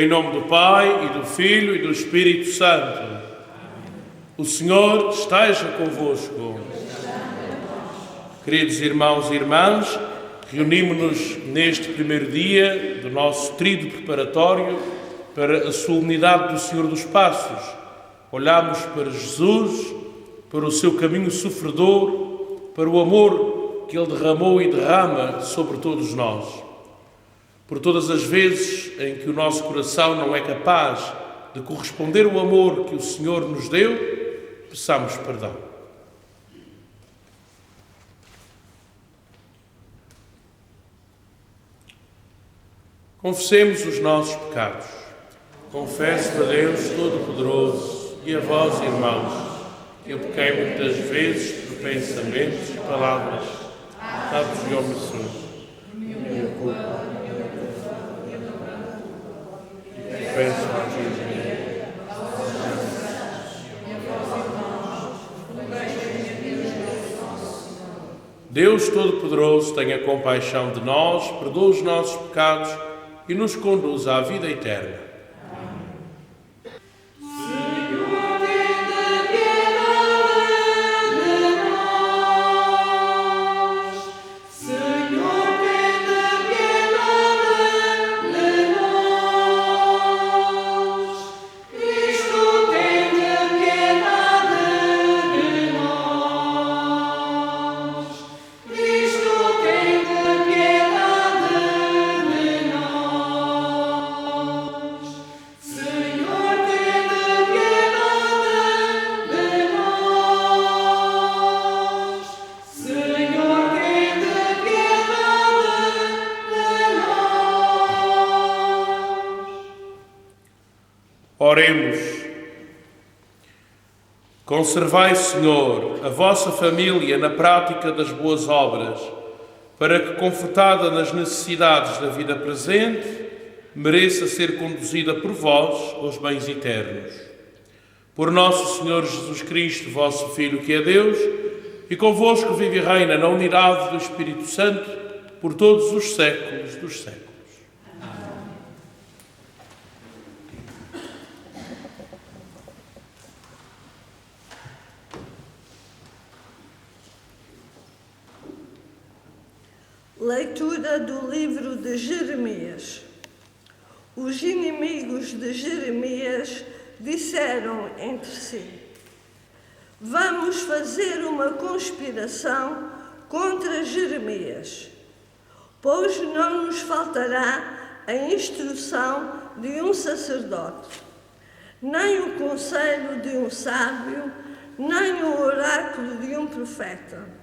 Em nome do Pai, e do Filho, e do Espírito Santo. Amém. O Senhor esteja convosco. Queridos irmãos e irmãs, reunimos-nos neste primeiro dia do nosso tríduo preparatório para a solenidade do Senhor dos Passos. Olhamos para Jesus, para o seu caminho sofredor, para o amor que Ele derramou e derrama sobre todos nós. Por todas as vezes em que o nosso coração não é capaz de corresponder ao amor que o Senhor nos deu, peçamos perdão. Confessemos os nossos pecados. Confesso a Deus Todo-Poderoso e a vós, irmãos, que eu pequei muitas vezes por pensamentos e palavras, atos e omissões. Minha culpa. Peço a Deus Todo-Poderoso tenha compaixão de nós, perdoa os nossos pecados e nos conduz à vida eterna. Oremos. Conservai, Senhor, a vossa família na prática das boas obras, para que, confortada nas necessidades da vida presente, mereça ser conduzida por vós aos bens eternos. Por nosso Senhor Jesus Cristo, vosso Filho, que é Deus, e convosco vive e reina na unidade do Espírito Santo, por todos os séculos dos séculos. Leitura do livro de Jeremias. Os inimigos de Jeremias disseram entre si: vamos fazer uma conspiração contra Jeremias, pois não nos faltará a instrução de um sacerdote, nem o conselho de um sábio, nem o oráculo de um profeta.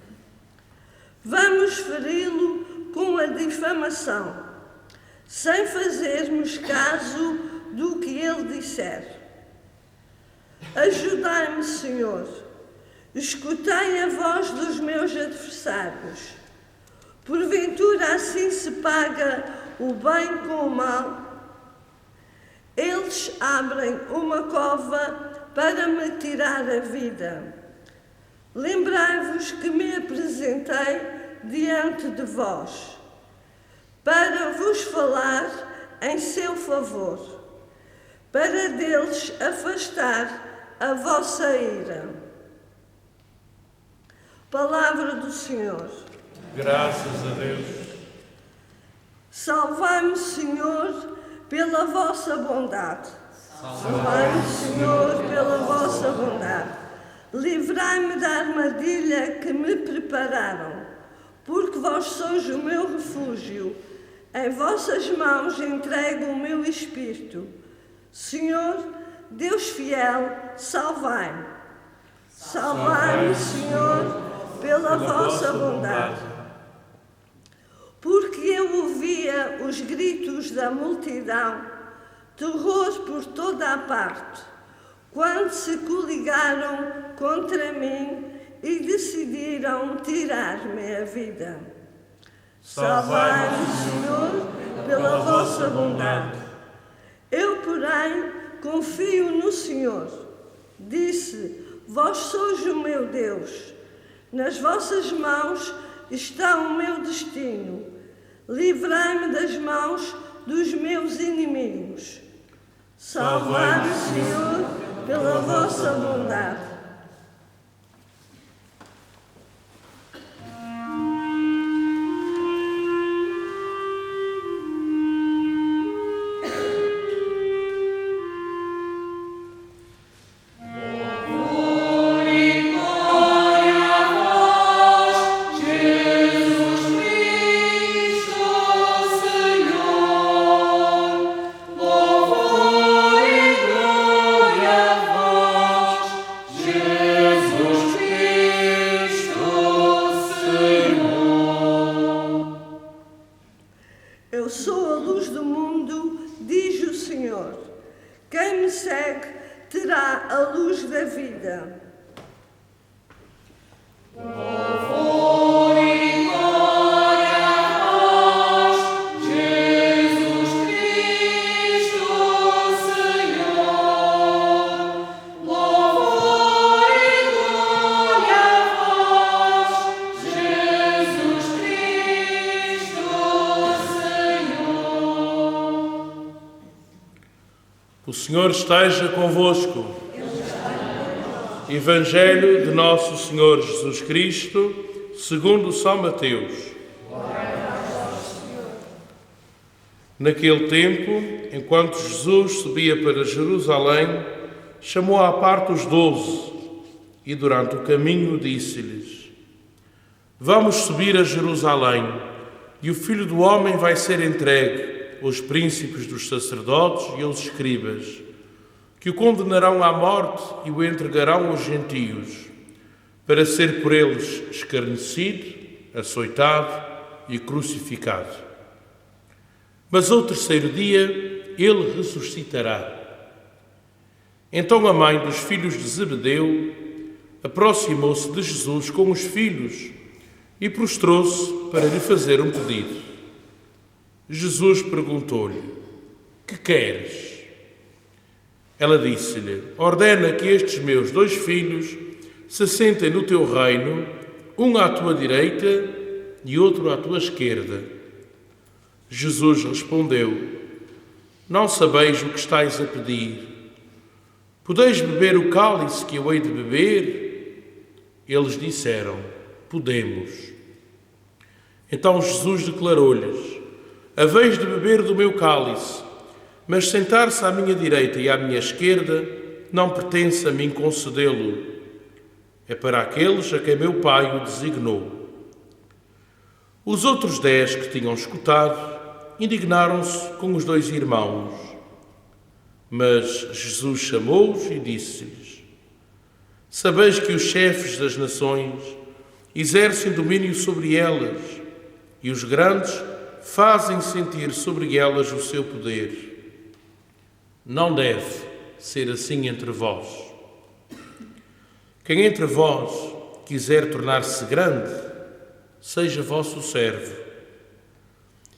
Vamos feri-lo com a difamação, sem fazermos caso do que ele disser. Ajudai-me, Senhor, escutai a voz dos meus adversários. Porventura assim se paga o bem com o mal? Eles abrem uma cova para me tirar a vida. Lembrai-vos que me apresentei diante de vós, para vos falar em seu favor, para deles afastar a vossa ira. Palavra do Senhor. Graças a Deus. Salvai-me, Senhor, pela vossa bondade. Salvai-me, Senhor, pela vossa bondade. Livrai-me da armadilha que me prepararam, porque vós sois o meu refúgio. Em vossas mãos entrego o meu espírito. Senhor, Deus fiel, salvai-me. Salvai-me, Senhor, pela vossa bondade. Porque eu ouvia os gritos da multidão, terror por toda a parte, quando se coligaram contra mim e decidiram tirar-me a vida. Salvai-me, Senhor, pela vossa bondade. Eu, porém, confio no Senhor. Disse: vós sois o meu Deus. Nas vossas mãos está o meu destino. Livrai-me das mãos dos meus inimigos. Salvai-me, Senhor, pela vossa bondade. Eu sou a luz do mundo, diz o Senhor. Quem me segue terá a luz da vida. Louvor e glória a vós, Jesus Cristo, Senhor. Louvor e glória a vós, Jesus Cristo, Senhor. O Senhor esteja convosco. Evangelho de Nosso Senhor Jesus Cristo, segundo São Mateus. Naquele tempo, enquanto Jesus subia para Jerusalém, chamou à parte os 12 e, durante o caminho, disse-lhes: vamos subir a Jerusalém, e o Filho do Homem vai ser entregue aos príncipes dos sacerdotes e aos escribas, que o condenarão à morte e o entregarão aos gentios, para ser por eles escarnecido, açoitado e crucificado. Mas ao terceiro dia ele ressuscitará. Então a mãe dos filhos de Zebedeu aproximou-se de Jesus com os filhos e prostrou-se para lhe fazer um pedido. Jesus perguntou-lhe: que queres? Ela disse-lhe: ordena que estes meus 2 filhos se sentem no teu reino, um à tua direita e outro à tua esquerda. Jesus respondeu: não sabeis o que estáis a pedir. Podeis beber o cálice que eu hei de beber? Eles disseram: podemos. Então Jesus declarou-lhes: haveis de beber do meu cálice, mas sentar-se à minha direita e à minha esquerda não pertence a mim concedê-lo. É para aqueles a quem meu Pai o designou. Os outros 10 que tinham escutado indignaram-se com os 2 irmãos. Mas Jesus chamou-os e disse-lhes: sabeis que os chefes das nações exercem domínio sobre elas, e os grandes fazem sentir sobre elas o seu poder. Não deve ser assim entre vós. Quem entre vós quiser tornar-se grande, seja vosso servo.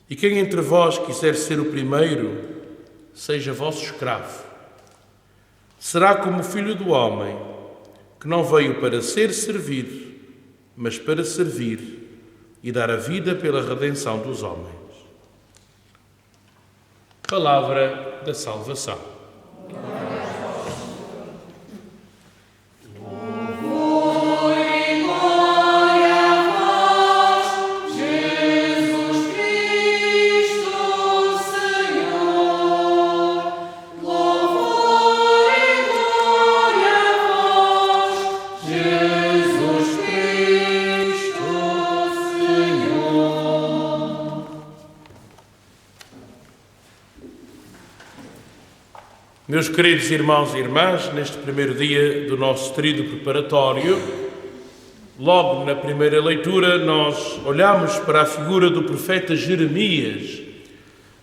E quem entre vós quiser ser o primeiro, seja vosso escravo. Será como o Filho do Homem, que não veio para ser servido, mas para servir e dar a vida pela redenção dos homens. Palavra da salvação. Meus queridos irmãos e irmãs, neste primeiro dia do nosso tríduo preparatório, logo na primeira leitura, nós olhamos para a figura do profeta Jeremias.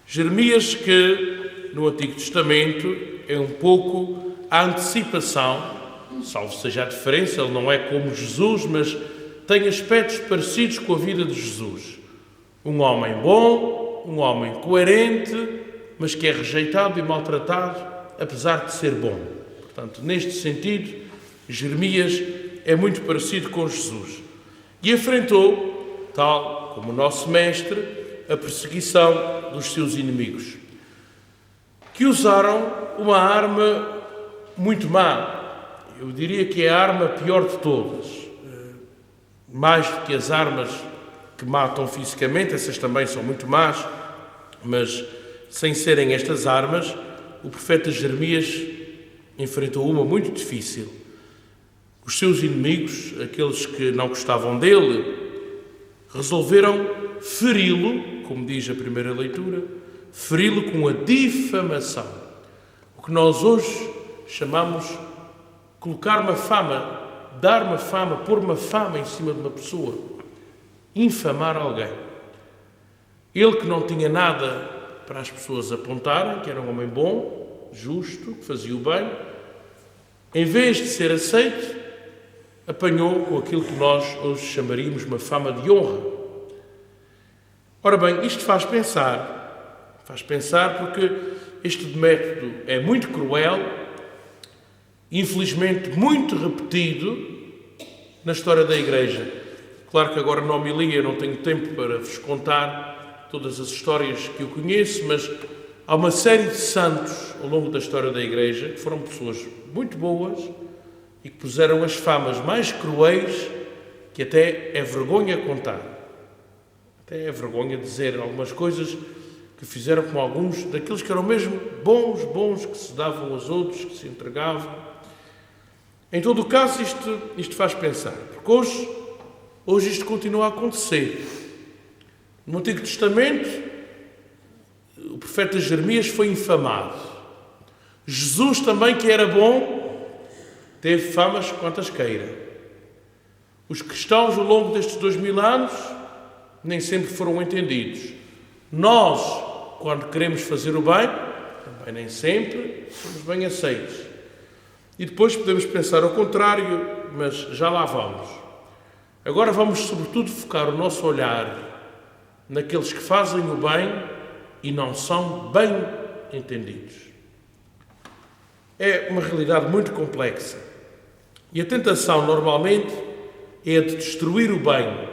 Jeremias que, no Antigo Testamento, é um pouco a antecipação, salvo seja a diferença, ele não é como Jesus, mas tem aspectos parecidos com a vida de Jesus. Um homem bom, um homem coerente, mas que é rejeitado e maltratado, apesar de ser bom. Portanto, neste sentido, Jeremias é muito parecido com Jesus. E enfrentou, tal como o nosso mestre, a perseguição dos seus inimigos, que usaram uma arma muito má. Eu diria que é a arma pior de todas. Mais do que as armas que matam fisicamente, essas também são muito más, mas sem serem estas armas, o profeta Jeremias enfrentou uma muito difícil. Os seus inimigos, aqueles que não gostavam dele, resolveram feri-lo, como diz a primeira leitura, feri-lo com a difamação. O que nós hoje chamamos colocar uma fama, dar uma fama, pôr uma fama em cima de uma pessoa, infamar alguém. Ele que não tinha nada para as pessoas apontarem, que era um homem bom, justo, que fazia o bem, em vez de ser aceito, apanhou com aquilo que nós hoje chamaríamos uma fama de honra. Ora bem, isto faz pensar porque este método é muito cruel, infelizmente muito repetido na história da Igreja. Claro que agora na homilia não tenho tempo para vos contar todas as histórias que eu conheço, mas há uma série de santos ao longo da história da Igreja que foram pessoas muito boas e que puseram as famas mais cruéis que até é vergonha contar. Até é vergonha dizer algumas coisas que fizeram com alguns daqueles que eram mesmo bons, que se davam aos outros, que se entregavam. Em todo o caso, isto faz pensar, porque hoje isto continua a acontecer. No Antigo Testamento, o profeta Jeremias foi infamado. Jesus também, que era bom, teve famas quantas queira. Os cristãos, ao longo destes 2000 anos, nem sempre foram entendidos. Nós, quando queremos fazer o bem, também nem sempre somos bem aceitos. E depois podemos pensar ao contrário, mas já lá vamos. Agora vamos, sobretudo, focar o nosso olhar naqueles que fazem o bem e não são bem entendidos. É uma realidade muito complexa. E a tentação, normalmente, é a de destruir o bem.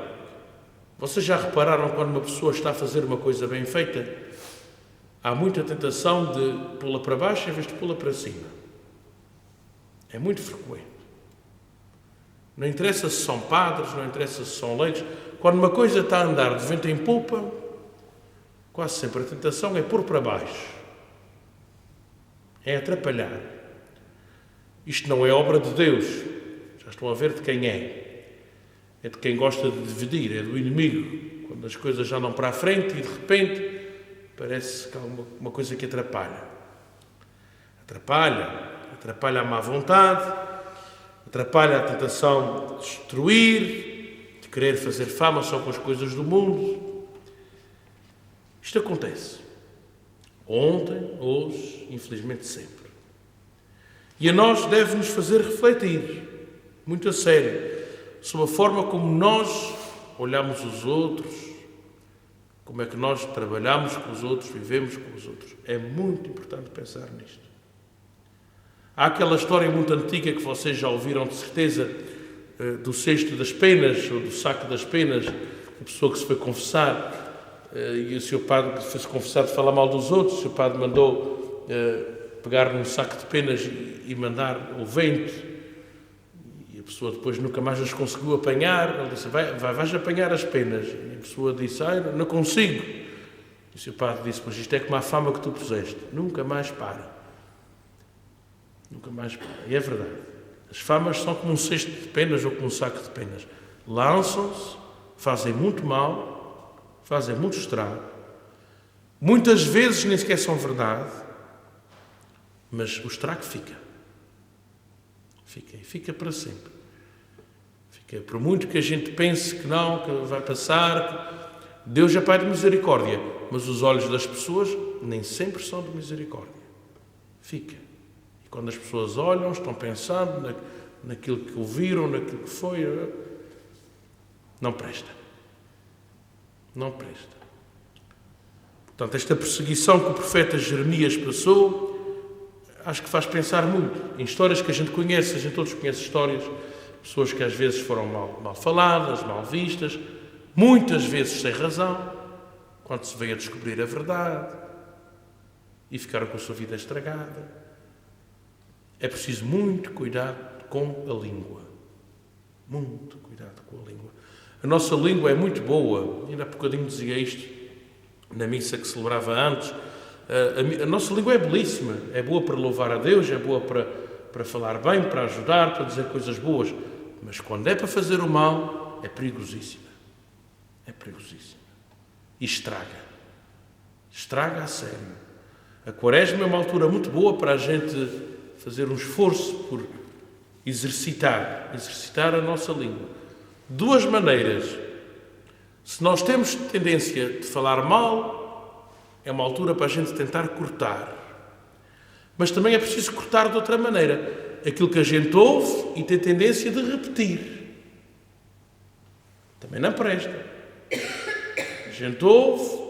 Vocês já repararam quando uma pessoa está a fazer uma coisa bem feita? Há muita tentação de pô-la para baixo em vez de pô-la para cima. É muito frequente. Não interessa se são padres, não interessa se são leigos. Quando uma coisa está a andar de vento em popa, quase sempre a tentação é pôr para baixo. É atrapalhar. Isto não é obra de Deus. Já estão a ver de quem é. É de quem gosta de dividir, é do inimigo. Quando as coisas já andam para a frente e de repente parece que há uma coisa que atrapalha. Atrapalha a má vontade, atrapalha a tentação de destruir, de querer fazer fama só com as coisas do mundo. Isto acontece. Ontem, hoje, infelizmente sempre. E a nós deve-nos fazer refletir, muito a sério, sobre a forma como nós olhamos os outros, como é que nós trabalhamos com os outros, vivemos com os outros. É muito importante pensar nisto. Há aquela história muito antiga que vocês já ouviram, de certeza, do cesto das penas, ou do saco das penas, a pessoa que se foi confessar, e o seu padre que foi-se confessar de falar mal dos outros, o seu padre mandou pegar num saco de penas e mandar ao vento, e a pessoa depois nunca mais as conseguiu apanhar. Ele disse, vais apanhar as penas. E a pessoa disse, não consigo. E o seu padre disse, mas isto é como a fama que tu puseste, nunca mais para. Nunca mais para. E é verdade. As famas são como um cesto de penas ou como um saco de penas. Lançam-se, fazem muito mal, fazem muito estrago. Muitas vezes nem sequer são verdade, Mas o estrago fica. Fica, e fica para sempre. Fica, por muito que a gente pense que não, que vai passar, Deus é Pai de misericórdia, mas os olhos das pessoas nem sempre são de misericórdia. Fica. E quando as pessoas olham, estão pensando naquilo que ouviram, naquilo que foi, não presta. Não presta. Portanto, esta perseguição que o profeta Jeremias passou, acho que faz pensar muito em histórias que a gente conhece. A gente todos conhece histórias, pessoas que às vezes foram mal faladas, mal vistas, muitas vezes sem razão, quando se veio a descobrir a verdade e ficaram com a sua vida estragada. É preciso muito cuidado com a língua. Muito cuidado com a língua. A nossa língua é muito boa. Ainda há bocadinho dizia isto na missa que celebrava antes. A nossa língua é belíssima. É boa para louvar a Deus, é boa para falar bem, para ajudar, para dizer coisas boas. Mas quando é para fazer o mal, é perigosíssima. É perigosíssima. E estraga. Estraga a sério. A Quaresma é uma altura muito boa para a gente fazer um esforço por exercitar a nossa língua. Duas maneiras. Se nós temos tendência de falar mal, é uma altura para a gente tentar cortar. Mas também é preciso cortar de outra maneira. Aquilo que a gente ouve e tem tendência de repetir. Também não presta. A gente ouve.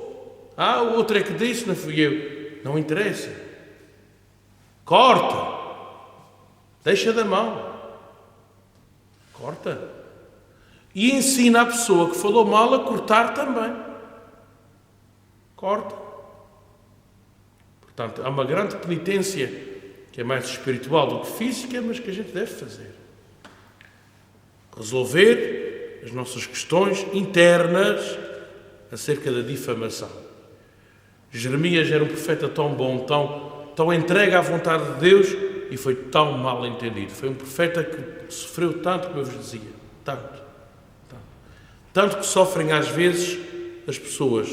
O outro é que disse, não fui eu. Não interessa. Corta. Deixa da mão. Corta. E ensina a pessoa que falou mal a cortar também. Corta. Portanto, há uma grande penitência que é mais espiritual do que física, mas que a gente deve fazer. Resolver as nossas questões internas acerca da difamação. Jeremias era um profeta tão bom, tão entregue à vontade de Deus e foi tão mal entendido. Foi um profeta que sofreu tanto, como eu vos dizia. Tanto que sofrem às vezes as pessoas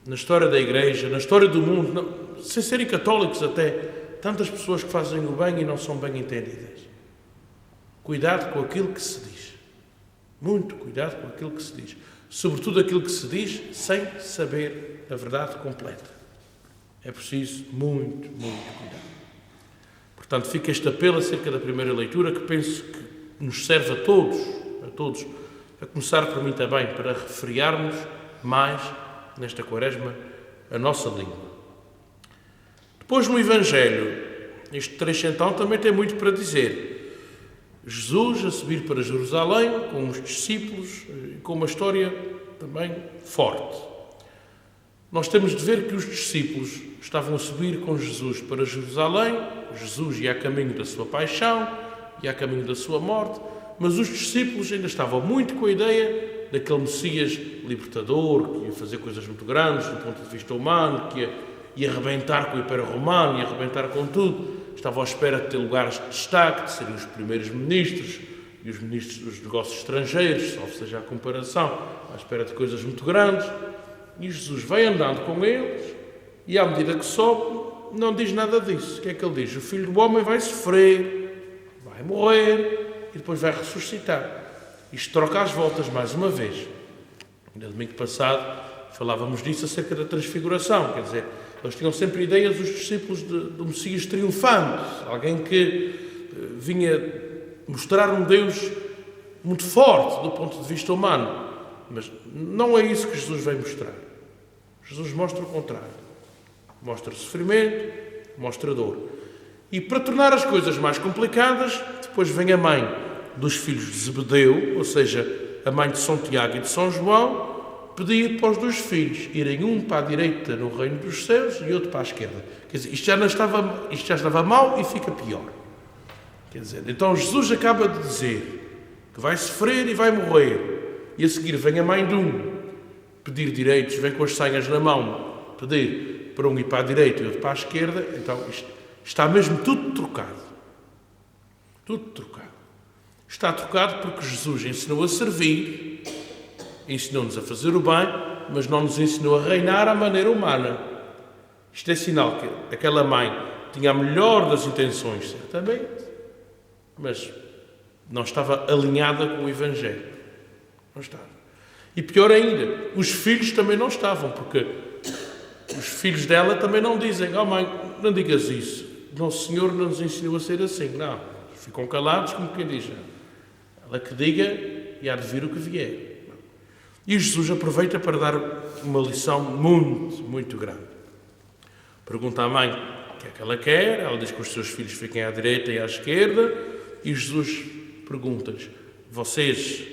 na história da Igreja, na história do mundo, sem serem católicos até, tantas pessoas que fazem o bem e não são bem entendidas. Cuidado com aquilo que se diz. Muito cuidado com aquilo que se diz. Sobretudo aquilo que se diz sem saber a verdade completa. É preciso muito cuidado. Portanto, fica este apelo acerca da primeira leitura que penso que nos serve a todos, a começar por mim também, para refriarmos mais, nesta Quaresma, a nossa língua. Depois, no Evangelho, este trecho então também tem muito para dizer. Jesus a subir para Jerusalém, com os discípulos, com uma história também forte. Nós temos de ver que os discípulos estavam a subir com Jesus para Jerusalém. Jesus ia a caminho da sua paixão, ia a caminho da sua morte, mas os discípulos ainda estavam muito com a ideia daquele Messias libertador, que ia fazer coisas muito grandes do ponto de vista humano, que ia arrebentar com o Império Romano, ia arrebentar com tudo. Estavam à espera de ter lugares de destaque, de serem os primeiros ministros e os ministros dos negócios estrangeiros, salvo seja a comparação, à espera de coisas muito grandes. E Jesus vai andando com eles e, à medida que sobe, não diz nada disso. O que é que ele diz? O Filho do Homem vai sofrer, vai morrer e depois vai ressuscitar. Isto troca as voltas mais uma vez. No domingo passado falávamos disso acerca da transfiguração, quer dizer, eles tinham sempre ideias, os discípulos, do Messias triunfante, alguém que vinha mostrar um Deus muito forte do ponto de vista humano. Mas não é isso que Jesus vem mostrar. Jesus mostra o contrário. Mostra sofrimento, mostra dor. E para tornar as coisas mais complicadas, depois vem a mãe dos filhos de Zebedeu, ou seja, a mãe de São Tiago e de São João, pedir para os dois filhos irem um para a direita no reino dos céus e outro para a esquerda. Quer dizer, isto já estava mal e fica pior. Quer dizer, então Jesus acaba de dizer que vai sofrer e vai morrer. E a seguir vem a mãe de um pedir direitos, vem com as senhas na mão, pedir para um ir para a direita e outro para a esquerda. Então isto está mesmo tudo trocado. Tudo trocado. Está trocado porque Jesus ensinou a servir, ensinou-nos a fazer o bem, mas não nos ensinou a reinar à maneira humana. Isto é sinal que aquela mãe tinha a melhor das intenções, certamente, mas não estava alinhada com o Evangelho. Não estava. E pior ainda, os filhos também não estavam, porque os filhos dela também não dizem: "Oh mãe, não digas isso, Nosso Senhor não nos ensinou a ser assim." Não, ficam calados como quem diz: "Ela que diga e há de vir o que vier." E Jesus aproveita para dar uma lição muito, muito grande. Pergunta à mãe o que é que ela quer, ela diz que os seus filhos fiquem à direita e à esquerda, e Jesus pergunta-lhes: "Vocês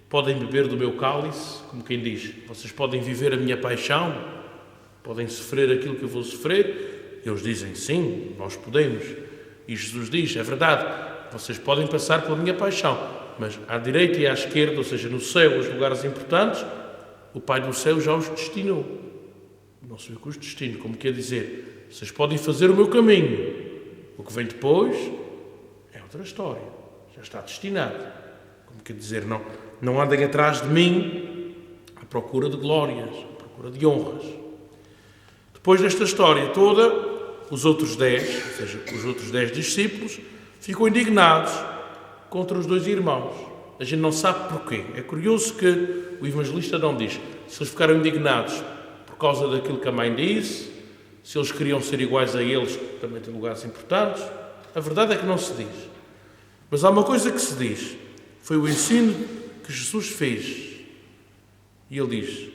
podem beber do meu cálice?" Como quem diz: "Vocês podem viver a minha paixão? Podem sofrer aquilo que eu vou sofrer?" Eles dizem: "Sim, nós podemos." E Jesus diz: "É verdade, vocês podem passar pela minha paixão, mas à direita e à esquerda, ou seja, no céu, os lugares importantes, o Pai do céu já os destinou. Não sei o que os destino." Como quer dizer, vocês podem fazer o meu caminho. O que vem depois é outra história. Já está destinado. Como quer dizer, não andem atrás de mim à procura de glórias, à procura de honras. Depois desta história toda, os outros 10, ou seja, os outros 10 discípulos, ficam indignados contra os dois irmãos. A gente não sabe porquê. É curioso que o evangelista não diz se eles ficaram indignados por causa daquilo que a mãe disse, se eles queriam ser iguais a eles, que também têm lugares importantes. A verdade é que não se diz. Mas há uma coisa que se diz. Foi o ensino que Jesus fez. E ele diz: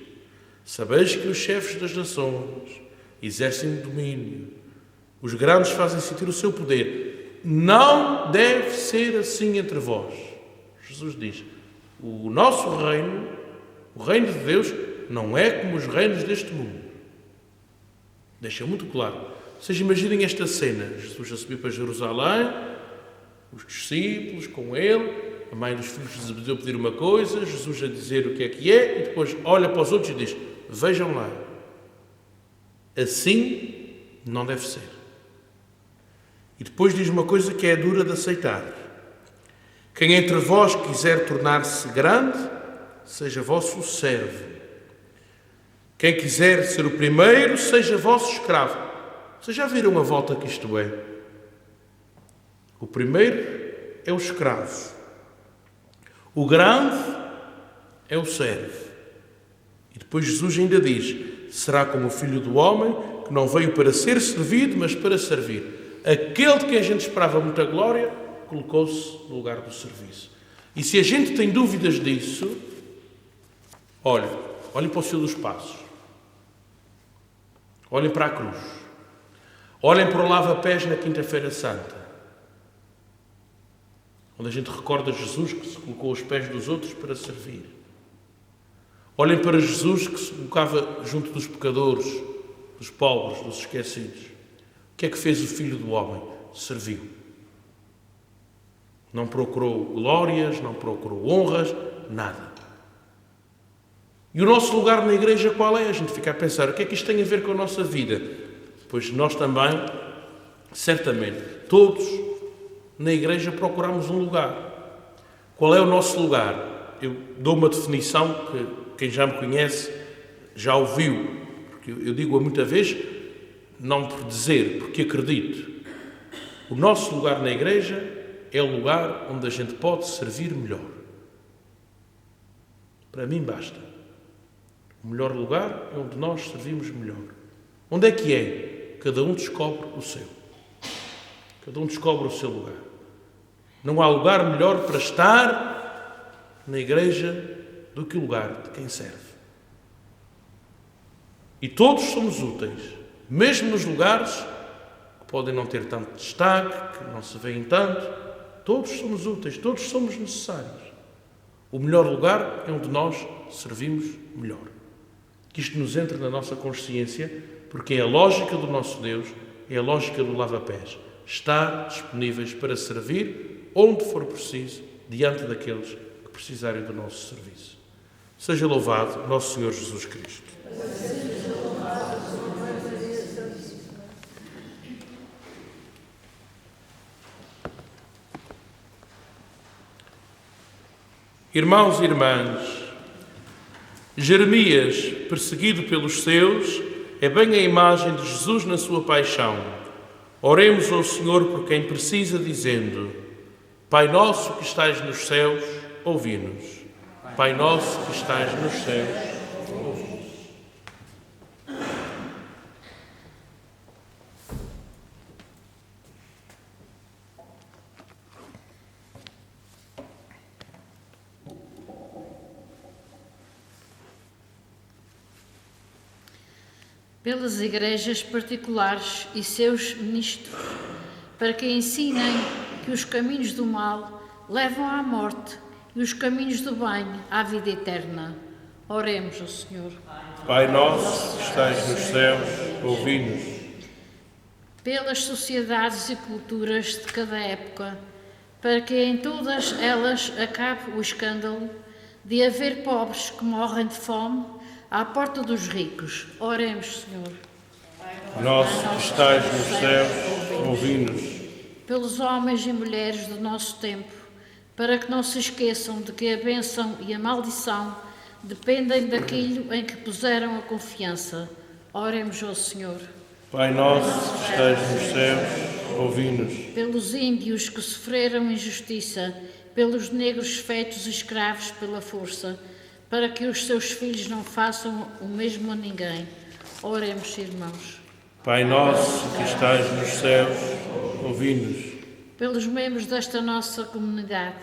"Sabeis que os chefes das nações exercem domínio. Os grandes fazem sentir o seu poder. Não deve ser assim entre vós." Jesus diz: o nosso reino, o reino de Deus, não é como os reinos deste mundo. Deixa muito claro. Vocês imaginem esta cena. Jesus a subir para Jerusalém, os discípulos com ele, a mãe dos filhos de Zebedeu pedir uma coisa, Jesus a dizer o que é, e depois olha para os outros e diz: "Vejam lá. Assim não deve ser." E depois diz uma coisa que é dura de aceitar: "Quem entre vós quiser tornar-se grande, seja vosso servo. Quem quiser ser o primeiro, seja vosso escravo." Vocês já viram a volta que isto é? O primeiro é o escravo. O grande é o servo. E depois Jesus ainda diz: "Será como o Filho do Homem, que não veio para ser servido, mas para servir." Aquele de quem a gente esperava muita glória, colocou-se no lugar do serviço. E se a gente tem dúvidas disso, olhem para o Senhor dos Passos. Olhem para a cruz. Olhem para o lava-pés na Quinta-feira Santa, onde a gente recorda Jesus que se colocou aos pés dos outros para servir. Olhem para Jesus que se colocava junto dos pecadores, dos pobres, dos esquecidos. O que é que fez o Filho do Homem? Serviu. Não procurou glórias, não procurou honras, nada. E o nosso lugar na igreja qual é? A gente fica a pensar: o que é que isto tem a ver com a nossa vida? Pois nós também, certamente, todos na igreja procuramos um lugar. Qual é o nosso lugar? Eu dou uma definição que quem já me conhece já ouviu, porque eu digo-a muita vez, não por dizer, porque acredito. O nosso lugar na igreja é o lugar onde a gente pode servir melhor. Para mim basta. O melhor lugar é onde nós servimos melhor. Onde é que é? Cada um descobre o seu. Cada um descobre o seu lugar. Não há lugar melhor para estar na igreja do que o lugar de quem serve. E todos somos úteis, mesmo nos lugares que podem não ter tanto destaque, que não se veem tanto. Todos somos úteis, todos somos necessários. O melhor lugar é onde nós servimos melhor. Que isto nos entre na nossa consciência, porque é a lógica do nosso Deus, é a lógica do lava-pés. Estar disponíveis para servir onde for preciso, diante daqueles que precisarem do nosso serviço. Seja louvado nosso Senhor Jesus Cristo. Irmãos e irmãs, Jeremias, perseguido pelos seus, é bem a imagem de Jesus na sua paixão. Oremos ao Senhor por quem precisa, dizendo: Pai nosso que estais nos céus, ouvi-nos. Pai nosso que estais nos céus, ouvi-nos. Pelas igrejas particulares e seus ministros, para que ensinem que os caminhos do mal levam à morte e os caminhos do bem à vida eterna. Oremos ao Senhor. Pai nosso que estais nos céus, ouvi-nos. Pelas sociedades e culturas de cada época, para que em todas elas acabe o escândalo de haver pobres que morrem de fome à porta dos ricos. Oremos, Senhor. Nosso que estais nos céus, ouvi-nos. Pelos homens e mulheres do nosso tempo, para que não se esqueçam de que a bênção e a maldição dependem daquilo em que puseram a confiança. Oremos ao Senhor. Pai nosso que estais nos céus, ouvi-nos. Pelos índios que sofreram injustiça, pelos negros feitos escravos pela força, para que os seus filhos não façam o mesmo a ninguém. Oremos, irmãos. Pai nosso que estais nos céus, ouvi-nos. Pelos membros desta nossa comunidade,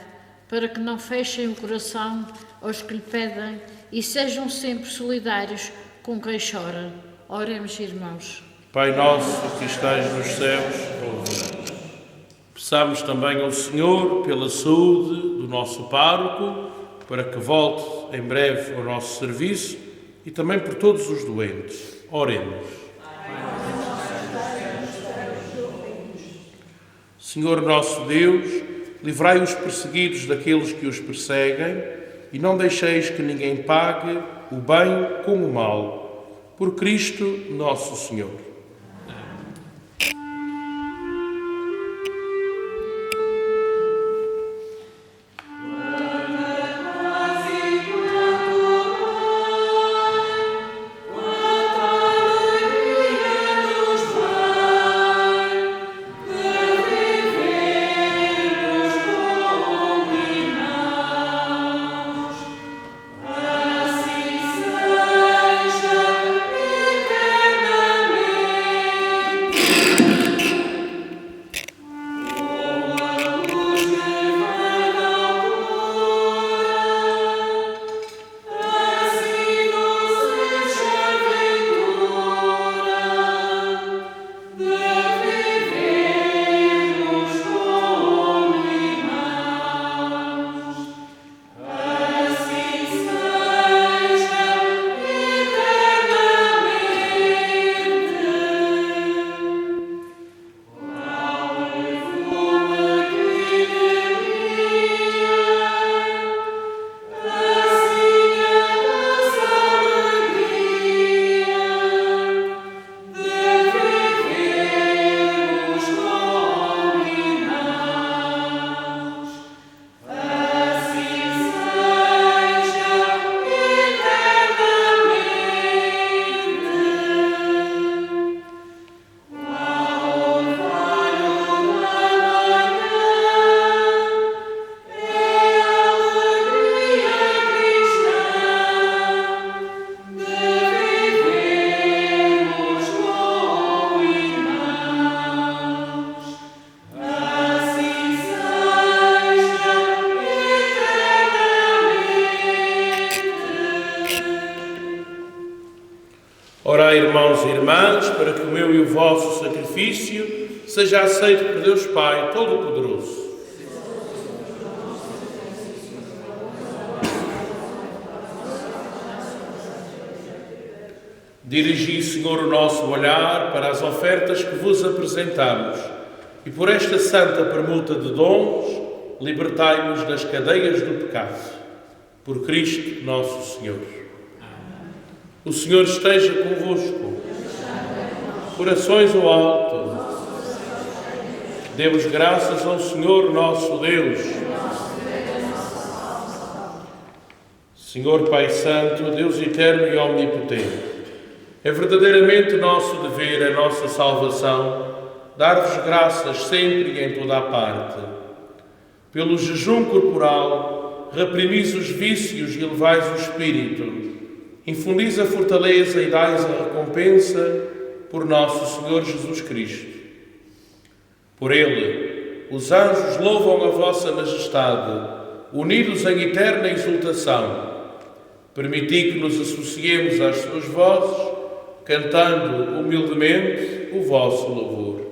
para que não fechem o coração aos que lhe pedem e sejam sempre solidários com quem chora. Oremos, irmãos. Pai nosso que estais nos céus, ouvi-nos. Peçamos também ao Senhor pela saúde do nosso pároco, para que volte em breve ao nosso serviço, e também por todos os doentes. Oremos. Senhor nosso Deus, livrai os perseguidos daqueles que os perseguem, e não deixeis que ninguém pague o bem com o mal. Por Cristo nosso Senhor. Orai, irmãos e irmãs, para que o meu e o vosso sacrifício seja aceito por Deus Pai Todo-Poderoso. Dirigi, Senhor, o nosso olhar para as ofertas que vos apresentamos e por esta santa permuta de dons, libertai-nos das cadeias do pecado. Por Cristo nosso Senhor. O Senhor esteja convosco. Corações ao alto. Demos graças ao Senhor nosso Deus. Senhor Pai Santo, Deus eterno e omnipotente, é verdadeiramente nosso dever, a nossa salvação, dar-vos graças sempre e em toda a parte. Pelo jejum corporal, reprimis os vícios e elevais o espírito. Infundis a fortaleza e dais a recompensa por nosso Senhor Jesus Cristo. Por ele, os anjos louvam a vossa majestade, unidos em eterna exultação. Permiti que nos associemos às suas vozes, cantando humildemente o vosso louvor.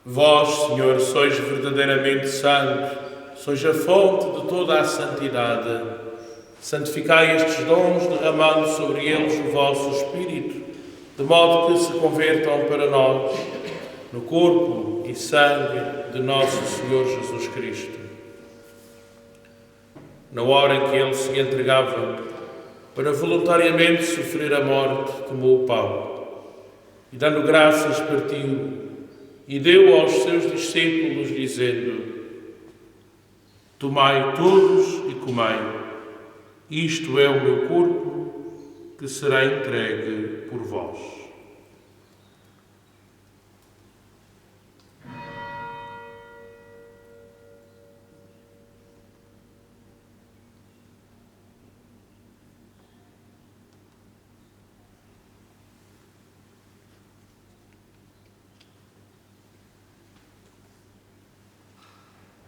Vós, Senhor, sois verdadeiramente santo, sois a fonte de toda a santidade. Santificai estes dons, derramando sobre eles o vosso Espírito, de modo que se convertam para nós no corpo e sangue de nosso Senhor Jesus Cristo. Na hora em que ele se entregava para voluntariamente sofrer a morte, tomou o pão e, dando graças, partiu e deu aos seus discípulos, dizendo: Tomai todos e comei, isto é o meu corpo, que será entregue por vós.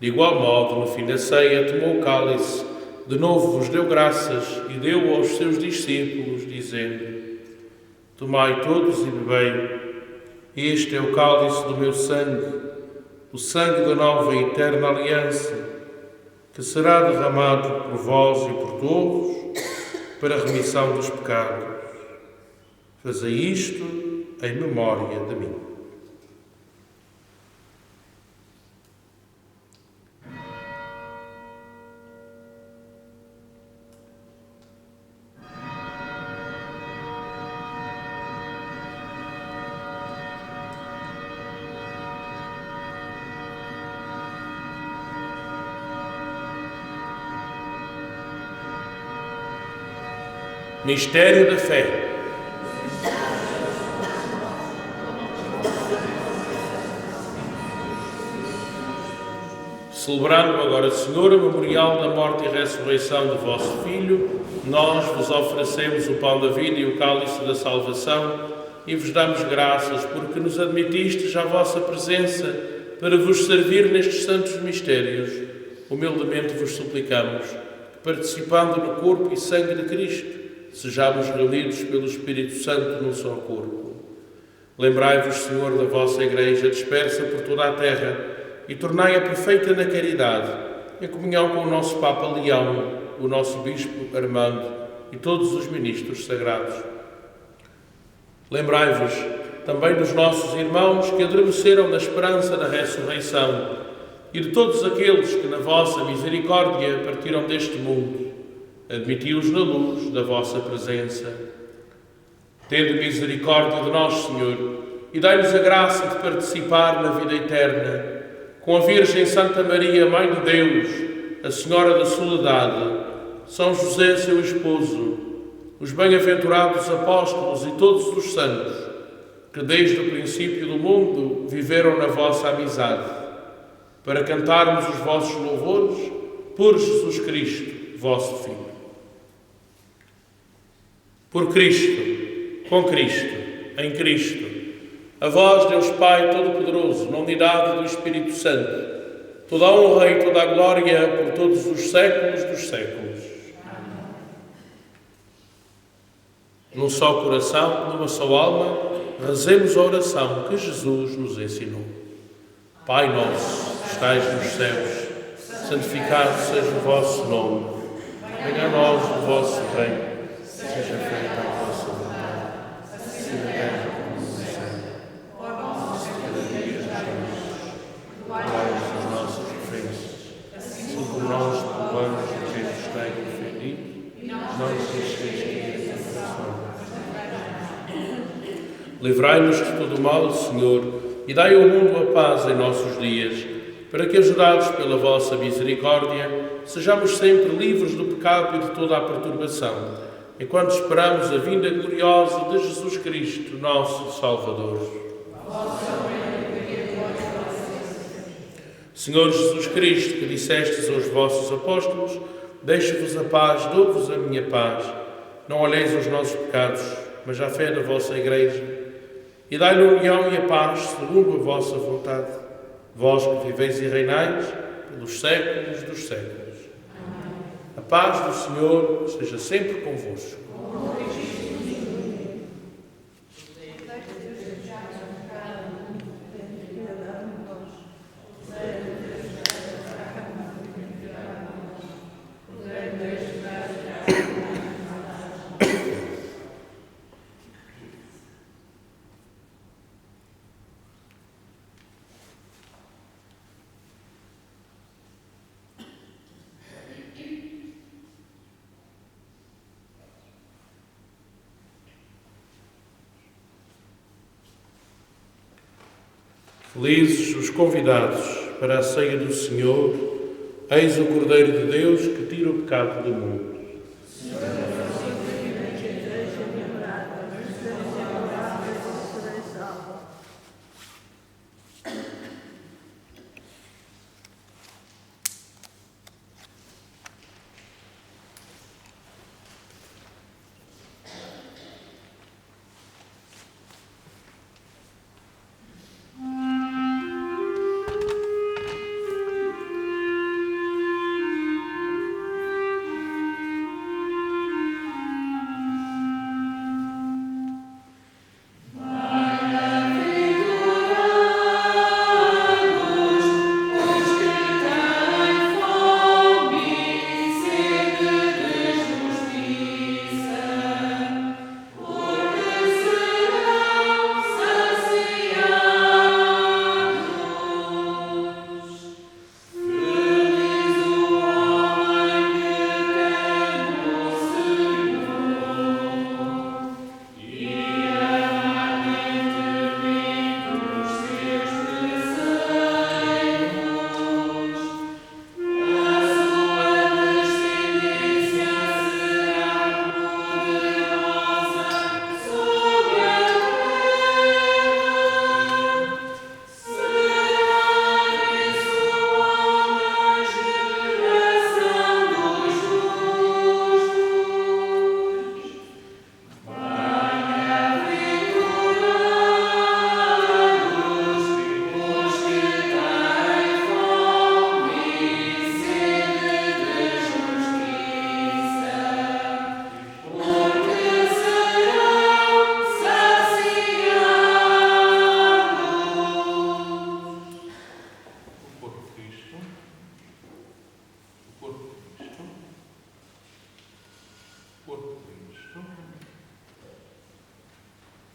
De igual modo, no fim da ceia, tomou o cálice, de novo vos deu graças e deu aos seus discípulos, dizendo: Tomai todos e bebei, este é o cálice do meu sangue, o sangue da nova e eterna aliança, que será derramado por vós e por todos, para a remissão dos pecados. Fazei isto em memória de mim. Mistério da fé. Celebrando agora, Senhor, o memorial da morte e ressurreição do vosso Filho, nós vos oferecemos o pão da vida e o cálice da salvação e vos damos graças porque nos admitistes à vossa presença para vos servir nestes santos mistérios. Humildemente vos suplicamos que, participando no corpo e sangue de Cristo, sejamos reunidos pelo Espírito Santo num só corpo. Lembrai-vos, Senhor, da vossa Igreja dispersa por toda a terra e tornai-a perfeita na caridade, em comunhão com o nosso Papa Leão, o nosso Bispo Armando e todos os ministros sagrados. Lembrai-vos também dos nossos irmãos que adormeceram na esperança da ressurreição e de todos aqueles que, na vossa misericórdia, partiram deste mundo. Admiti-os na luz da vossa presença. Tende misericórdia de nós, Senhor, e dai-nos a graça de participar na vida eterna, com a Virgem Santa Maria, Mãe de Deus, a Senhora da Soledade, São José, seu esposo, os bem-aventurados apóstolos e todos os santos, que desde o princípio do mundo viveram na vossa amizade, para cantarmos os vossos louvores por Jesus Cristo, vosso Filho. Por Cristo, com Cristo, em Cristo, a vós, Deus Pai Todo-Poderoso, na unidade do Espírito Santo, toda a honra e toda a glória por todos os séculos dos séculos. Amém. Num só coração, numa só alma, rezemos a oração que Jesus nos ensinou. Pai nosso, que estais nos céus, santificado seja o vosso nome. Venha a nós o vosso reino, seja feita a vossa vontade, assim na terra como no céu. O nosso cada dia dai-nos as nossas ofensas, assim como nós perdoamos a quem nos tem ofendido, não nos deixeis cair em tentação. Livrai-nos de todo o mal, Senhor, e dai ao mundo a paz em nossos dias, para que, ajudados pela vossa misericórdia, sejamos sempre livres do pecado e de toda a perturbação, enquanto esperamos a vinda gloriosa de Jesus Cristo, nosso Salvador. Senhor Jesus Cristo, que dissestes aos vossos apóstolos, deixo-vos a paz, dou-vos a minha paz. Não olheis os nossos pecados, mas a fé da vossa Igreja, e dai-lhe a união e a paz, segundo a vossa vontade. Vós que viveis e reinais pelos séculos dos séculos. A paz do Senhor seja sempre convosco. Felizes os convidados para a ceia do Senhor, eis o Cordeiro de Deus que tira o pecado do mundo.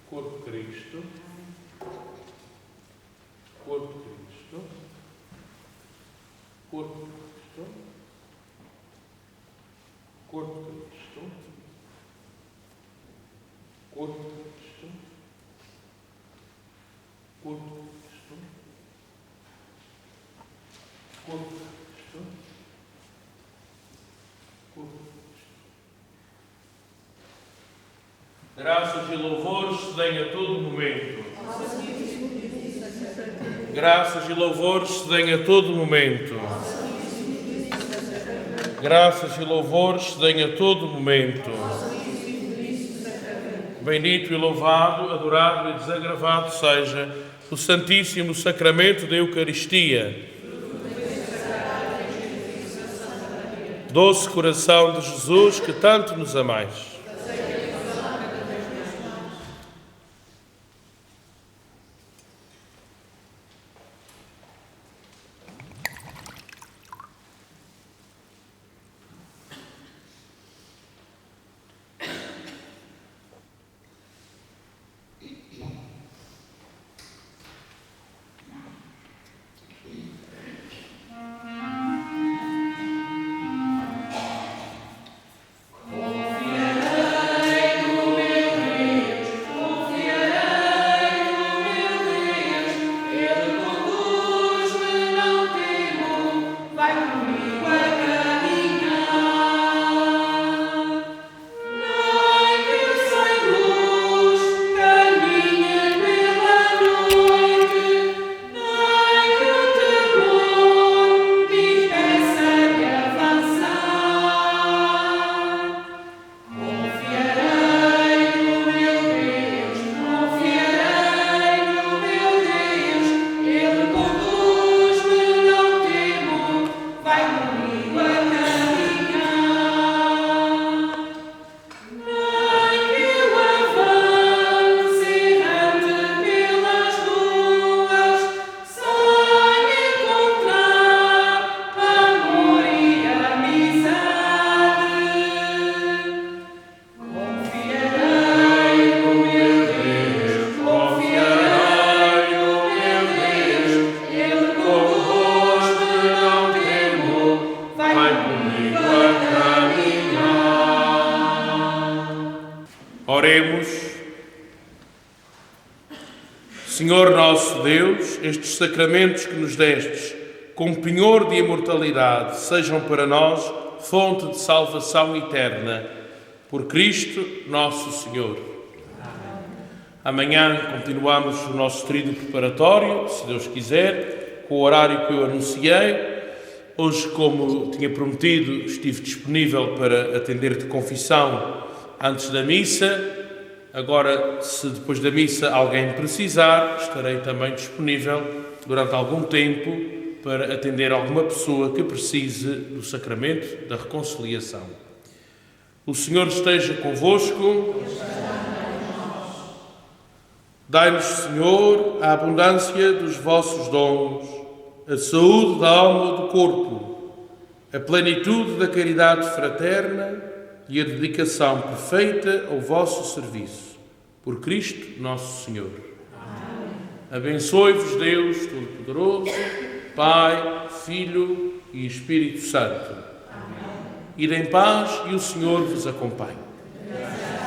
Corpo de Cristo, corpo de Cristo, corpo de Cristo, corpo de Cristo, corpo de Cristo, corpo de Cristo, corpo de Cristo, corpo de Cristo. Graças e louvores se deem a todo momento. Graças e louvores se deem a todo momento. Graças e louvores se deem a todo momento. Bendito e louvado, adorado e desagravado seja o Santíssimo Sacramento da Eucaristia. Doce coração de Jesus, que tanto nos amais. Oremos. Senhor nosso Deus, estes sacramentos que nos destes, com penhor de imortalidade, sejam para nós fonte de salvação eterna. Por Cristo nosso Senhor. Amém. Amanhã continuamos o nosso tríduo preparatório, se Deus quiser, com o horário que eu anunciei. Hoje, como tinha prometido, estive disponível para atender de confissão antes da missa. Agora, se depois da missa alguém precisar, estarei também disponível durante algum tempo para atender alguma pessoa que precise do sacramento da reconciliação. O Senhor esteja convosco. Dai-nos, Senhor, a abundância dos vossos dons, a saúde da alma e do corpo, a plenitude da caridade fraterna e a dedicação perfeita ao vosso serviço. Por Cristo nosso Senhor. Amém. Abençoe-vos Deus Todo-Poderoso, Pai, Filho e Espírito Santo. Amém. Ide em paz e o Senhor vos acompanhe. Amém.